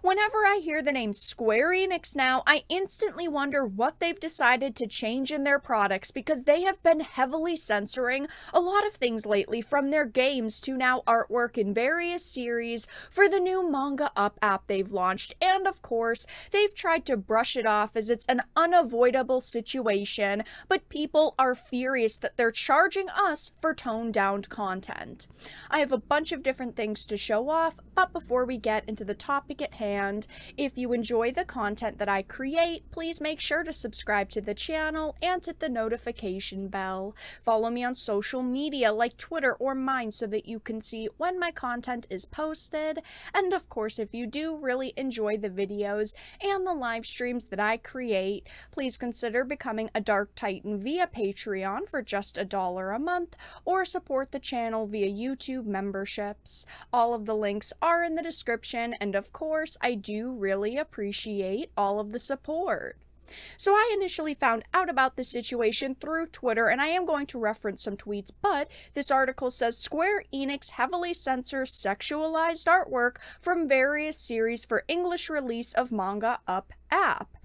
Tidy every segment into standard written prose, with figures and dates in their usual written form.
Whenever I hear the name Square Enix now, I instantly wonder what they've decided to change in their products because they have been heavily censoring a lot of things lately, from their games to now artwork in various series for the new Manga UP app they've launched, and of course, they've tried to brush it off as it's an unavoidable situation, but people are furious that they're charging us for toned-down content. I have a bunch of different things to show off, but before we get into the topic at hand, if you enjoy the content that I create, please make sure to subscribe to the channel and hit the notification bell. Follow me on social media like Twitter or mine so that you can see when my content is posted. And of course, if you do really enjoy the videos and the live streams that I create, please consider becoming a Dark Titan via Patreon for just $1 a month, or support the channel via YouTube memberships. All of the links are in the description, and of course, I do really appreciate all of the support. So I initially found out about this situation through Twitter, and I am going to reference some tweets, but this article says Square Enix heavily censors sexualized artwork from various series for English release of Manga UP app.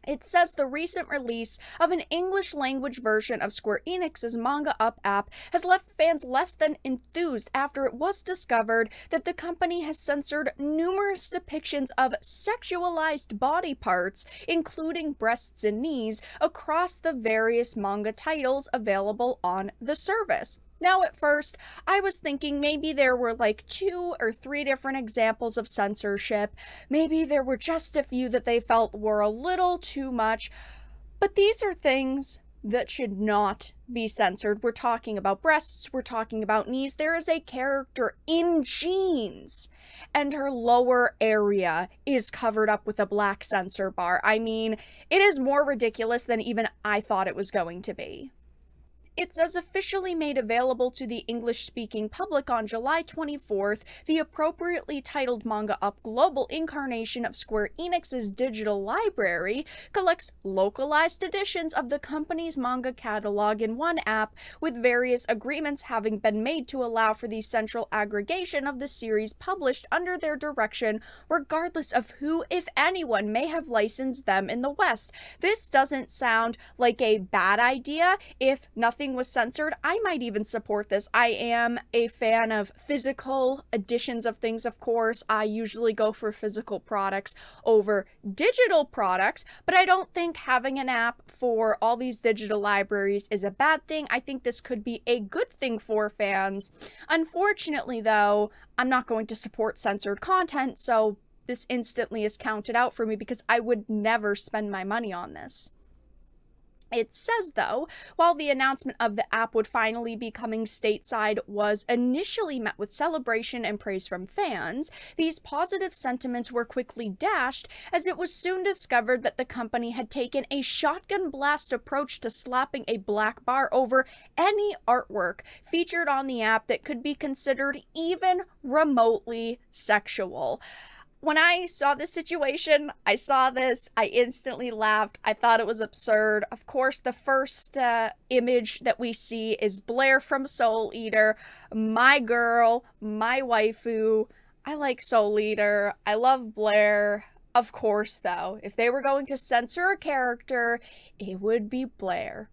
It says the recent release of an English language version of Square Enix's Manga UP app has left fans less than enthused after it was discovered that the company has censored numerous depictions of sexualized body parts, including breasts and knees, across the various manga titles available on the service. Now, at first, I was thinking maybe there were like 2 or 3 different examples of censorship. Maybe there were just a few that they felt were a little too much. But these are things that should not be censored. We're talking about breasts, we're talking about knees. There is a character in jeans, and her lower area is covered up with a black censor bar. I mean, it is more ridiculous than even I thought it was going to be. It says officially made available to the English-speaking public on July 24th, the appropriately titled Manga UP global incarnation of Square Enix's digital library collects localized editions of the company's manga catalog in one app, with various agreements having been made to allow for the central aggregation of the series published under their direction, regardless of who, if anyone, may have licensed them in the West. This doesn't sound like a bad idea. If nothing was censored, I might even support this. I am a fan of physical editions of things, of course. I usually go for physical products over digital products, but I don't think having an app for all these digital libraries is a bad thing. I think this could be a good thing for fans. Unfortunately, though, I'm not going to support censored content, so this instantly is counted out for me because I would never spend my money on this. It says, though, while the announcement of the app would finally be coming stateside was initially met with celebration and praise from fans, these positive sentiments were quickly dashed as it was soon discovered that the company had taken a shotgun blast approach to slapping a black bar over any artwork featured on the app that could be considered even remotely sexual. When I saw this situation, I saw this, I instantly laughed. I thought it was absurd. Of course, the first image that we see is Blair from Soul Eater, my girl, my waifu. I like Soul Eater. I love Blair. Of course, though, if they were going to censor a character, it would be Blair.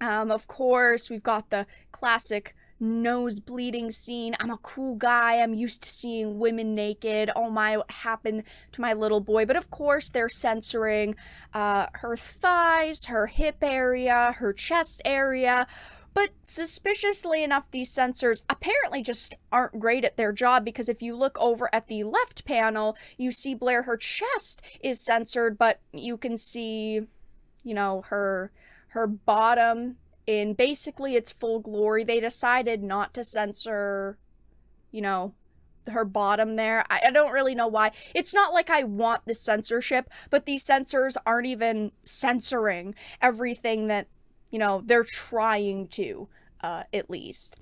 Of course, we've got the classic nose bleeding scene. I'm a cool guy. I'm used to seeing women naked. Oh my, what happened to my little boy? But of course, they're censoring her thighs, her hip area, her chest area. But suspiciously enough, these censors apparently just aren't great at their job, because if you look over at the left panel, you see Blair, her chest is censored, but you can see, you know, her bottom in basically its full glory. They decided not to censor, you know, her bottom there. I don't really know why. It's not like I want the censorship, but these censors aren't even censoring everything that, you know, they're trying to, at least.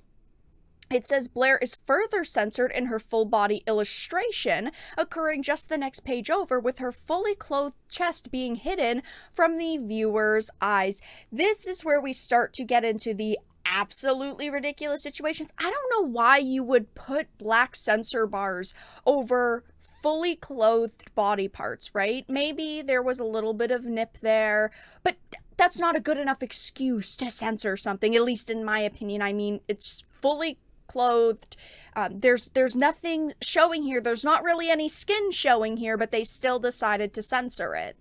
It says Blair is further censored in her full body illustration, occurring just the next page over, with her fully clothed chest being hidden from the viewer's eyes. This is where we start to get into the absolutely ridiculous situations. I don't know why you would put black censor bars over fully clothed body parts, right? Maybe there was a little bit of nip there, but that's not a good enough excuse to censor something, at least in my opinion. I mean, it's fully clothed. There's nothing showing here. There's not really any skin showing here, but they still decided to censor it.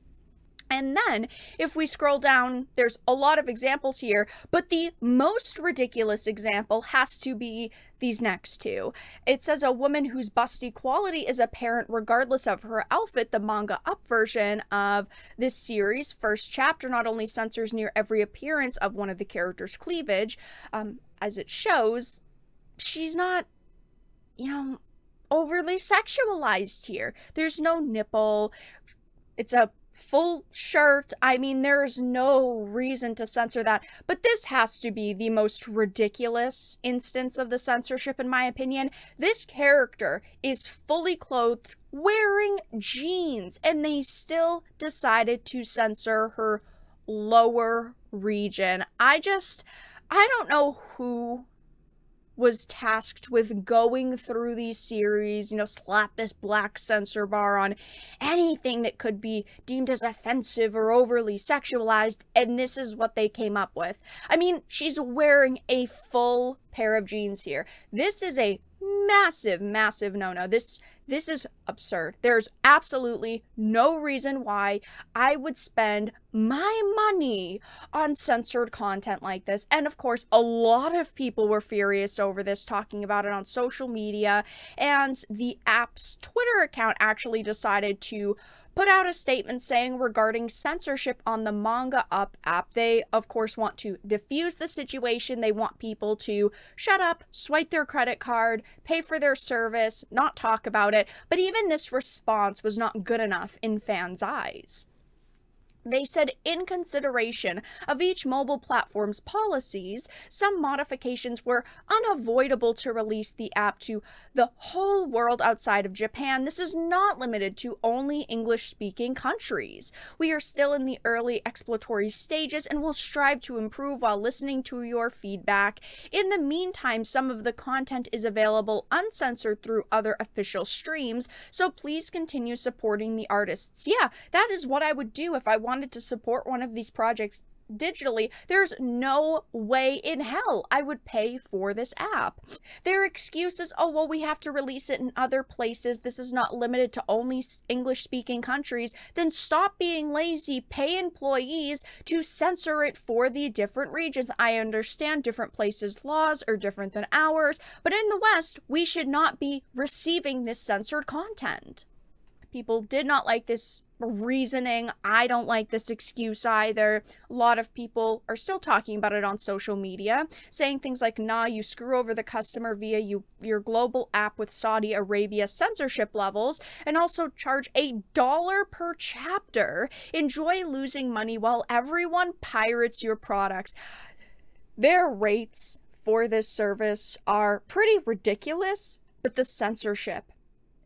And then, if we scroll down, there's a lot of examples here, but the most ridiculous example has to be these next two. It says a woman whose bust equality is apparent regardless of her outfit. The Manga UP version of this series' first chapter not only censors near every appearance of one of the characters' cleavage, as it shows, she's not, overly sexualized here. There's no nipple. It's a full shirt. I mean, there's no reason to censor that, but this has to be the most ridiculous instance of the censorship, in my opinion. This character is fully clothed, wearing jeans, and they still decided to censor her lower region. I don't know who was tasked with going through these series, slap this black censor bar on anything that could be deemed as offensive or overly sexualized, and this is what they came up with. I mean, she's wearing a full pair of jeans here. This is a massive, massive no-no. This is absurd. There's absolutely no reason why I would spend my money on censored content like this. And of course, a lot of people were furious over this, talking about it on social media, and the app's Twitter account actually decided to put out a statement saying regarding censorship on the Manga UP app, they of course want to diffuse the situation. They want people to shut up, swipe their credit card, pay for their service, not talk about it. But even this response was not good enough in fans' eyes. They said, in consideration of each mobile platform's policies, some modifications were unavoidable to release the app to the whole world outside of Japan. This is not limited to only English-speaking countries. We are still in the early exploratory stages and will strive to improve while listening to your feedback. In the meantime, some of the content is available uncensored through other official streams, so please continue supporting the artists. Yeah, that is what I would do if I wanted to support one of these projects digitally. There's no way in hell I would pay for this app. Their excuse is, oh, well, we have to release it in other places. This is not limited to only English-speaking countries. Then stop being lazy. Pay employees to censor it for the different regions. I understand different places' laws are different than ours, but in the West, we should not be receiving this censored content. People did not like this reasoning. I don't like this excuse either. A lot of people are still talking about it on social media, saying things like, nah, you screw over the customer via your global app with Saudi Arabia censorship levels, and also charge $1 per chapter. Enjoy losing money while everyone pirates your products. Their rates for this service are pretty ridiculous, but the censorship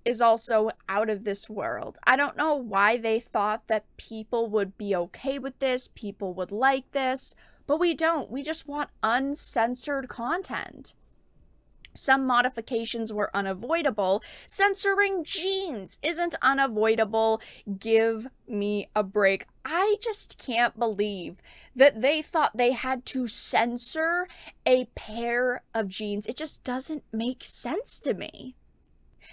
is also out of this world. I don't know why they thought that people would be okay with this, people would like this, but we don't. We just want uncensored content. Some modifications were unavoidable. Censoring jeans isn't unavoidable. Give me a break. I just can't believe that they thought they had to censor a pair of jeans. It just doesn't make sense to me.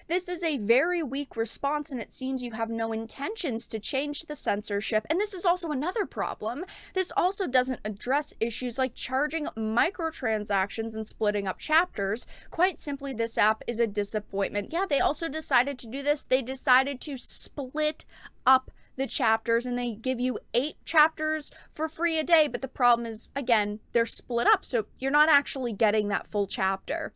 This is a very weak response, and it seems you have no intentions to change the censorship. And this is also another problem. This also doesn't address issues like charging microtransactions and splitting up chapters. Quite simply, this app is a disappointment. Yeah, they also decided to do this. They decided to split up the chapters, and they give you 8 chapters for free a day, but the problem is, again, they're split up, so you're not actually getting that full chapter.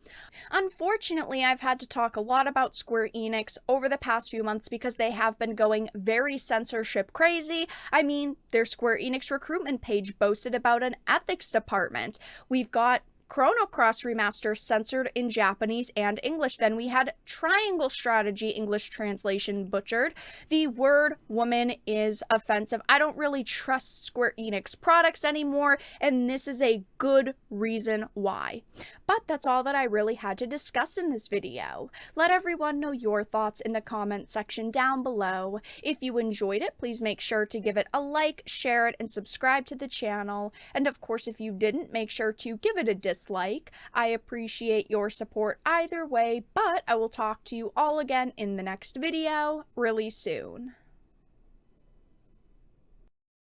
Unfortunately, I've had to talk a lot about Square Enix over the past few months because they have been going very censorship crazy. I mean, their Square Enix recruitment page boasted about an ethics department. We've got Chrono Cross Remaster censored in Japanese and English. Then we had Triangle Strategy English translation butchered. The word woman is offensive. I don't really trust Square Enix products anymore, and this is a good reason why. But that's all that I really had to discuss in this video. Let everyone know your thoughts in the comment section down below. If you enjoyed it, please make sure to give it a like, share it, and subscribe to the channel. And of course, if you didn't, make sure to give it a dislike. I appreciate your support either way, but I will talk to you all again in the next video really soon.